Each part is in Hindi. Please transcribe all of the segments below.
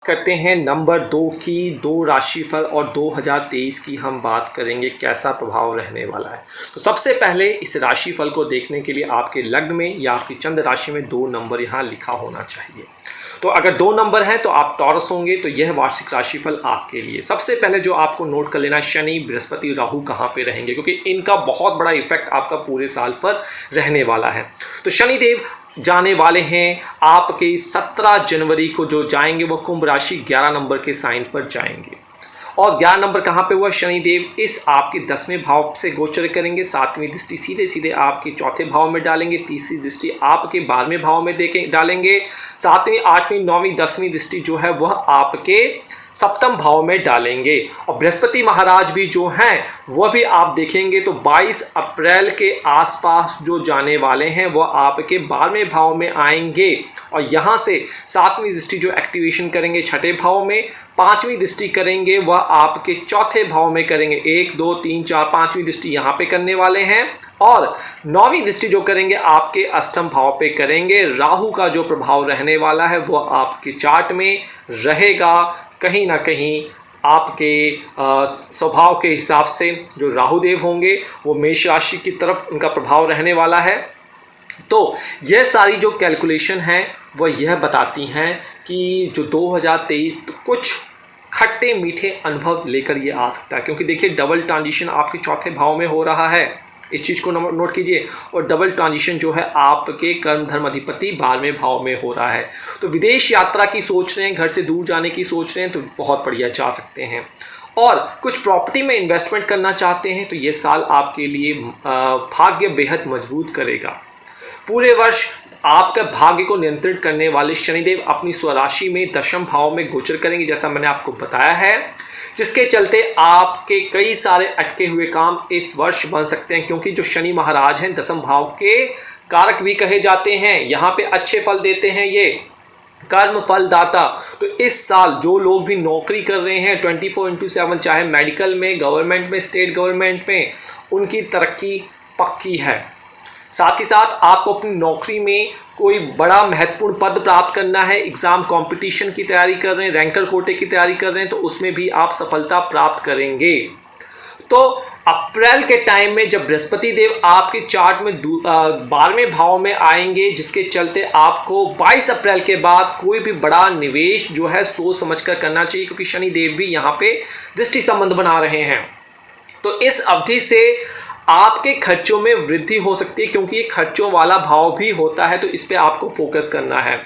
करते हैं नंबर 2 की 2 राशिफल और 2023 की हम बात करेंगे कैसा प्रभाव रहने वाला है। तो सबसे पहले इस राशिफल को देखने के लिए आपके लग्न में या आपकी चंद्र राशि में 2 नंबर यहाँ लिखा होना चाहिए। तो अगर 2 नंबर हैं तो आप टॉरस होंगे, तो यह वार्षिक राशिफल आपके लिए। सबसे पहले जो आपको नोट कर लेना है, शनि बृहस्पति राहु कहाँ पे रहेंगे, क्योंकि इनका बहुत बड़ा इफेक्ट आपका पूरे साल पर रहने वाला है। तो शनिदेव जाने वाले हैं आपके 17 जनवरी को, जो जाएंगे वो कुंभ राशि 11 नंबर के साइन पर जाएंगे। और 11 नंबर कहाँ पे हुआ, शनिदेव इस आपके 10वें भाव से गोचर करेंगे। 7वीं दृष्टि सीधे सीधे आपके 4थे भाव में डालेंगे। तीसरी दृष्टि आपके 12वें भाव में डालेंगे। 7वीं 8वीं 9वीं 10वीं दृष्टि जो है वह आपके 7वें भाव में डालेंगे। और बृहस्पति महाराज भी जो हैं वह भी आप देखेंगे तो 22 अप्रैल के आसपास जो जाने वाले हैं वह आपके 12वें भाव में आएंगे। और यहाँ से 7वीं दृष्टि जो एक्टिवेशन करेंगे 6ठे भाव में, 5वीं दृष्टि करेंगे वह आपके 4थे भाव में करेंगे। 1 2 3 4 5वीं दृष्टि यहाँ पे करने वाले हैं। और 9वीं दृष्टि जो करेंगे आपके 8वें भाव पे करेंगे। राहु का जो प्रभाव रहने वाला है वह आपके चार्ट में रहेगा। कहीं ना कहीं आपके स्वभाव के हिसाब से जो राहुदेव होंगे वो मेष राशि की तरफ उनका प्रभाव रहने वाला है। तो यह सारी जो कैलकुलेशन है वह यह बताती हैं कि जो 2023 तो कुछ खट्टे मीठे अनुभव लेकर ये आ सकता है, क्योंकि देखिए डबल ट्रांजिशन आपके 4थे भाव में हो रहा है, इस चीज़ को नोट कीजिए। और डबल ट्रांजिशन जो है आपके कर्म धर्म अधिपति 12वें भाव में हो रहा है। तो विदेश यात्रा की सोच रहे हैं, घर से दूर जाने की सोच रहे हैं, तो बहुत बढ़िया जा सकते हैं। और कुछ प्रॉपर्टी में इन्वेस्टमेंट करना चाहते हैं तो ये साल आपके लिए भाग्य बेहद मजबूत करेगा। पूरे वर्ष आपका भाग्य को नियंत्रित करने वाले शनिदेव अपनी स्वराशि में 10वें भाव में गोचर करेंगे, जैसा मैंने आपको बताया है, जिसके चलते आपके कई सारे अटके हुए काम इस वर्ष बन सकते हैं। क्योंकि जो शनि महाराज हैं 10वें भाव के कारक भी कहे जाते हैं, यहाँ पे अच्छे फल देते हैं, ये कर्म फल दाता। तो इस साल जो लोग भी नौकरी कर रहे हैं 24/7, चाहे मेडिकल में, गवर्नमेंट में, स्टेट गवर्नमेंट में, उनकी तरक्की पक्की है। साथ ही साथ आपको अपनी नौकरी में कोई बड़ा महत्वपूर्ण पद प्राप्त करना है, एग्ज़ाम कंपटीशन की तैयारी कर रहे हैं, रैंकर कोटे की तैयारी कर रहे हैं, तो उसमें भी आप सफलता प्राप्त करेंगे। तो अप्रैल के टाइम में जब बृहस्पति देव आपके चार्ट में 12वें भाव में आएंगे, जिसके चलते आपको 22 अप्रैल के बाद कोई भी बड़ा निवेश जो है सोच समझकर करना चाहिए, क्योंकि शनि देव भी यहाँ पे दृष्टि संबंध बना रहे हैं। तो इस अवधि से आपके खर्चों में वृद्धि हो सकती है, क्योंकि ये खर्चों वाला भाव भी होता है, तो इस पे आपको फोकस करना है।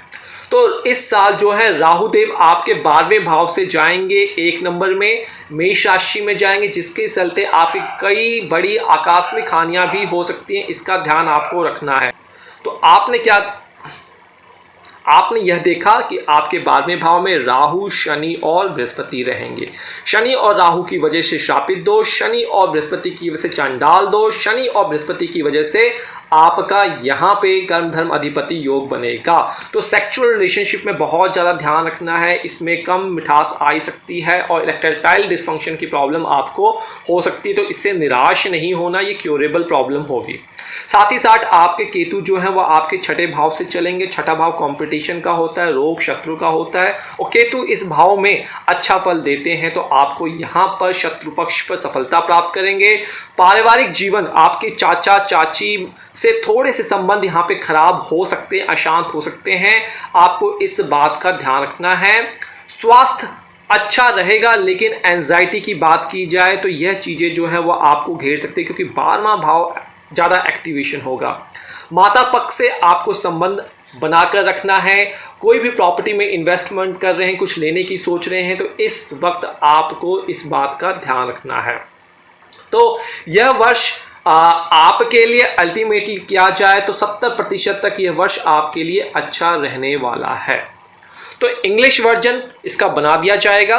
तो इस साल जो है राहुदेव आपके 12वें भाव से जाएंगे, 1 नंबर में मेष राशि में जाएंगे, जिसके चलते आपकी कई बड़ी आकस्मिक हानियां भी हो सकती हैं, इसका ध्यान आपको रखना है। तो आपने यह देखा कि आपके 12वें भाव में राहु, शनि और बृहस्पति रहेंगे। शनि और राहु की वजह से श्रापित दोष, शनि और बृहस्पति की वजह से चांडाल दोष, शनि और बृहस्पति की वजह से आपका यहाँ पे कर्म धर्म अधिपति योग बनेगा। तो सेक्सुअल रिलेशनशिप में बहुत ज़्यादा ध्यान रखना है, इसमें कम मिठास आ सकती है और इरेक्टाइल डिसफंक्शन की प्रॉब्लम आपको हो सकती है। तो इससे निराश नहीं होना, ये क्योरेबल प्रॉब्लम होगी। साथ ही साथ आपके केतु जो है वह आपके 6ठे भाव से चलेंगे। 6ठा भाव कंपटीशन का होता है, रोग शत्रु का होता है, और केतु इस भाव में अच्छा फल देते हैं, तो आपको यहाँ पर शत्रु पक्ष पर सफलता प्राप्त करेंगे। पारिवारिक जीवन, आपके चाचा चाची से थोड़े से संबंध यहाँ पे खराब हो सकते हैं, अशांत हो सकते हैं, आपको इस बात का ध्यान रखना है। स्वास्थ्य अच्छा रहेगा, लेकिन एंजाइटी की बात की जाए तो यह चीज़ें जो है वह आपको घेर सकते हैं, क्योंकि 12वां भाव ज़्यादा एक्टिवेशन होगा। माता पक्ष से आपको संबंध बनाकर रखना है। कोई भी प्रॉपर्टी में इन्वेस्टमेंट कर रहे हैं, कुछ लेने की सोच रहे हैं, तो इस वक्त आपको इस बात का ध्यान रखना है। तो यह वर्ष आपके लिए अल्टीमेटली किया जाए तो 70% तक यह वर्ष आपके लिए अच्छा रहने वाला है। तो इंग्लिश वर्जन इसका बना दिया जाएगा।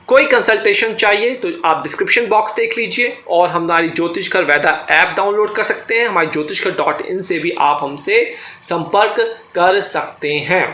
कोई कंसल्टेशन चाहिए तो आप डिस्क्रिप्शन बॉक्स देख लीजिए, और हमारी ज्योतिषकर वैदा ऐप डाउनलोड कर सकते हैं। हमारी ज्योतिषकर.in से भी आप हमसे संपर्क कर सकते हैं।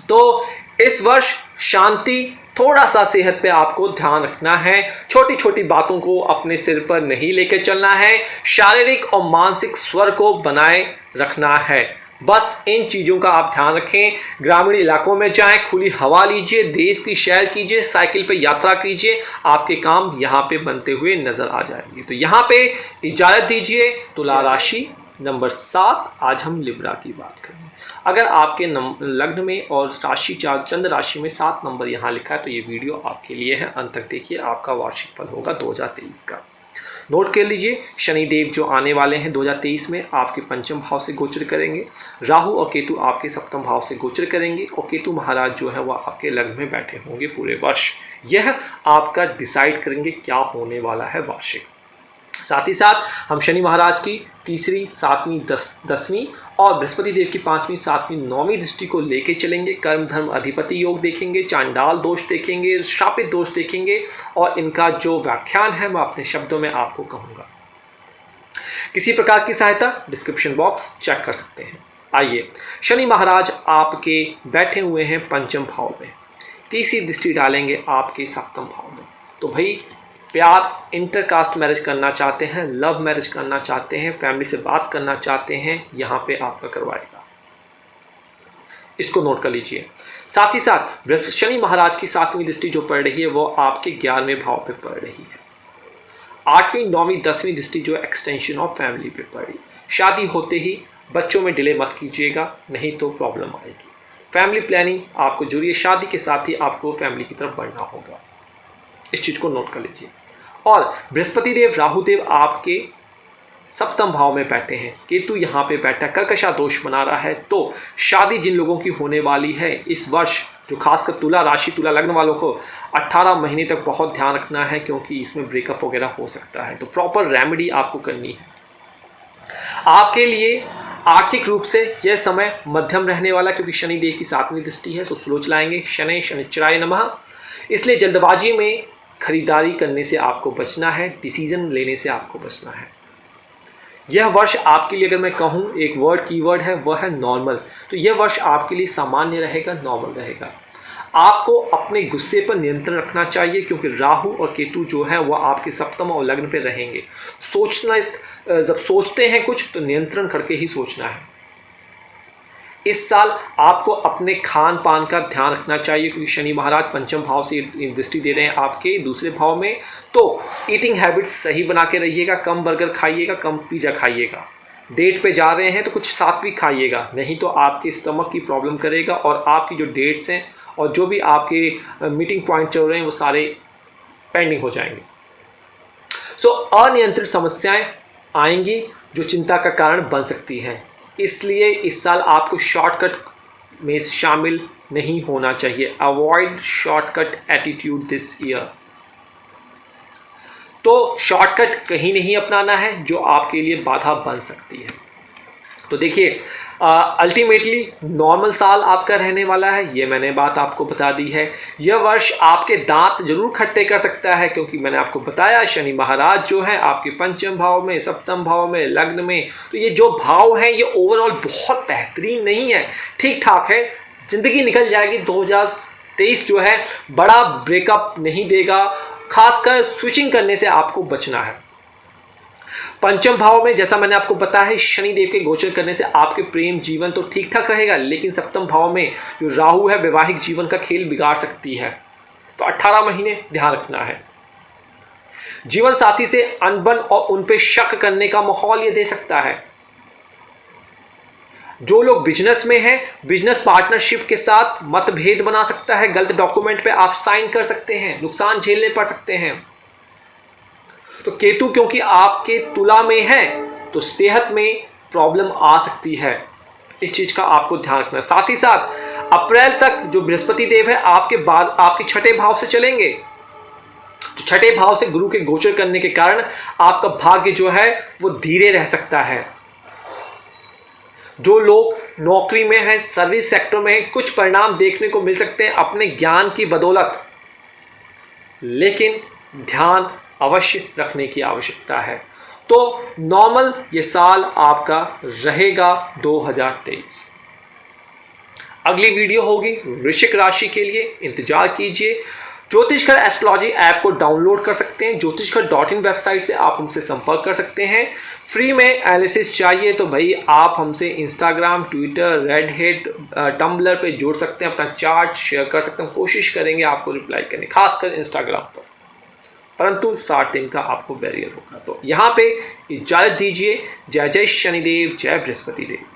तो इस वर्ष शांति, थोड़ा सा सेहत पे आपको ध्यान रखना है, छोटी छोटी बातों को अपने सिर पर नहीं लेकर चलना है, शारीरिक और मानसिक स्वर को बनाए रखना है। बस इन चीज़ों का आप ध्यान रखें। ग्रामीण इलाकों में जाएं, खुली हवा लीजिए, देश की सैर कीजिए, साइकिल पे यात्रा कीजिए, आपके काम यहाँ पे बनते हुए नजर आ जाएंगे। तो यहाँ पे इजाज़त दीजिए। तुला राशि नंबर 7, आज हम लिब्रा की बात करेंगे। अगर आपके लग्न में और राशि चंद्र राशि में 7 नंबर यहाँ लिखा है तो ये वीडियो आपके लिए है। अंत तक देखिए, आपका वार्षिक फल होगा 2023 का। नोट कर लीजिए, शनिदेव जो आने वाले हैं 2023 में आपके पंचम भाव से गोचर करेंगे। राहु और केतु आपके सप्तम भाव से गोचर करेंगे और केतु महाराज जो है वह आपके लग्न में बैठे होंगे पूरे वर्ष। यह आपका डिसाइड करेंगे क्या होने वाला है वार्षिक। साथ ही साथ हम शनि महाराज की तीसरी, 7वीं, 10वीं और बृहस्पति देव की 5वीं, 7वीं, 9वीं दृष्टि को लेके चलेंगे। कर्म धर्म अधिपति योग देखेंगे, चांडाल दोष देखेंगे, शापित दोष देखेंगे और इनका जो व्याख्यान है मैं अपने शब्दों में आपको कहूँगा। किसी प्रकार की सहायता डिस्क्रिप्शन बॉक्स चेक कर सकते हैं। आइए, शनि महाराज आपके बैठे हुए हैं पंचम भाव में, तीसरी दृष्टि डालेंगे आपके सप्तम भाव में। तो भाई, प्यार, इंटरकास्ट मैरिज करना चाहते हैं, लव मैरिज करना चाहते हैं, फैमिली से बात करना चाहते हैं, यहाँ पे आपका करवाएगा। इसको नोट कर लीजिए। साथ ही साथ शनि महाराज की 7वीं दृष्टि जो पड़ रही है वो आपके 11वें भाव पे पड़ रही है। 8वीं, 9वीं, 10वीं दृष्टि जो एक्सटेंशन ऑफ फैमिली पे पड़ी। शादी होते ही बच्चों में डिले मत कीजिएगा, नहीं तो प्रॉब्लम आएगी। फैमिली प्लानिंग आपको जरूरी है, शादी के साथ ही आपको फैमिली की तरफ बढ़ना होगा। इस चीज़ को नोट कर लीजिए। और बृहस्पति देव, राहु देव आपके सप्तम भाव में बैठे हैं, केतु यहाँ पे बैठा कर्कशा दोष बना रहा है। तो शादी जिन लोगों की होने वाली है इस वर्ष, जो खासकर तुला राशि, तुला लग्न वालों को 18 महीने तक बहुत ध्यान रखना है, क्योंकि इसमें ब्रेकअप वगैरह हो सकता है। तो प्रॉपर रेमेडी आपको करनी है। आपके लिए आर्थिक रूप से यह समय मध्यम रहने वाला, क्योंकि शनि देव की 7वीं दृष्टि है, तो स्लो चलाएंगे। शनि शनिश्चराय नमः। इसलिए जल्दबाजी में खरीदारी करने से आपको बचना है, डिसीजन लेने से आपको बचना है। यह वर्ष आपके लिए, अगर मैं कहूँ एक वर्ड कीवर्ड है, वह है नॉर्मल। तो यह वर्ष आपके लिए सामान्य रहेगा, नॉर्मल रहेगा। आपको अपने गुस्से पर नियंत्रण रखना चाहिए, क्योंकि राहु और केतु जो है वह आपके सप्तम और लग्न पे रहेंगे। जब सोचते हैं कुछ तो नियंत्रण करके ही सोचना है। इस साल आपको अपने खान पान का ध्यान रखना चाहिए, क्योंकि शनि महाराज पंचम भाव से दृष्टि दे रहे हैं आपके दूसरे भाव में। तो ईटिंग हैबिट्स सही बना के रहिएगा, कम बर्गर खाइएगा, कम पिज़्ज़ा खाइएगा। डेट पे जा रहे हैं तो कुछ सात्विक खाइएगा, नहीं तो आपके स्टमक की प्रॉब्लम करेगा और आपकी जो डेट्स हैं और जो भी आपके मीटिंग पॉइंट चल रहे हैं वो सारे पेंडिंग हो जाएंगे। सो अनियंत्रित समस्याएं आएंगी जो चिंता का कारण बन सकती हैं। इसलिए इस साल आपको शॉर्टकट में शामिल नहीं होना चाहिए। Avoid shortcut attitude this year. तो शॉर्टकट कहीं नहीं अपनाना है जो आपके लिए बाधा बन सकती है। तो देखिए, अल्टीमेटली नॉर्मल साल आपका रहने वाला है, ये मैंने बात आपको बता दी है। यह वर्ष आपके दांत जरूर खट्टे कर सकता है, क्योंकि मैंने आपको बताया शनि महाराज जो है आपके पंचम भाव में, सप्तम भाव में, लग्न में। तो ये जो भाव हैं ये ओवरऑल बहुत बेहतरीन नहीं है, ठीक ठाक है। ज़िंदगी निकल जाएगी। 2023 जो है बड़ा ब्रेकअप नहीं देगा, खासकर स्विचिंग करने से आपको बचना है। पंचम भाव में जैसा मैंने आपको बताया है, शनि देव के गोचर करने से आपके प्रेम जीवन तो ठीक ठाक रहेगा, लेकिन सप्तम भाव में जो राहु है वैवाहिक जीवन का खेल बिगाड़ सकती है। तो 18 महीने ध्यान रखना है। जीवन साथी से अनबन और उन पे शक करने का माहौल ये दे सकता है। जो लोग बिजनेस में हैं, बिजनेस पार्टनरशिप के साथ मतभेद बना सकता है। गलत डॉक्यूमेंट पे आप साइन कर सकते हैं, नुकसान झेलने पड़ सकते हैं। तो केतु क्योंकि आपके तुला में है तो सेहत में प्रॉब्लम आ सकती है। इस चीज का आपको ध्यान रखना है। साथ ही साथ अप्रैल तक जो बृहस्पति देव है आपके बाद आपके छठे भाव से चलेंगे। तो छठे भाव से गुरु के गोचर करने के कारण आपका भाग्य जो है वो धीरे रह सकता है। जो लोग नौकरी में हैं, सर्विस सेक्टर में हैं, कुछ परिणाम देखने को मिल सकते हैं अपने ज्ञान की बदौलत, लेकिन ध्यान अवश्य रखने की आवश्यकता है। तो नॉर्मल ये साल आपका रहेगा 2023। अगली वीडियो होगी वृश्चिक राशि के लिए, इंतजार कीजिए। ज्योतिषघर एस्ट्रोलॉजी ऐप को डाउनलोड कर सकते हैं। ज्योतिषघर.in वेबसाइट से आप हमसे संपर्क कर सकते हैं। फ्री में एनालिसिस चाहिए तो भाई आप हमसे इंस्टाग्राम, ट्विटर, रेडहेड, टम्बलर पे जुड़ सकते हैं, अपना चार्ट शेयर कर सकते हैं। कोशिश करेंगे आपको रिप्लाई करने, खासकर इंस्टाग्राम पर, परंतु 60 दिन का आपको बैरियर होगा। तो यहाँ पे इजाज़त दीजिए। जय जय शनिदेव, जय बृहस्पति देव।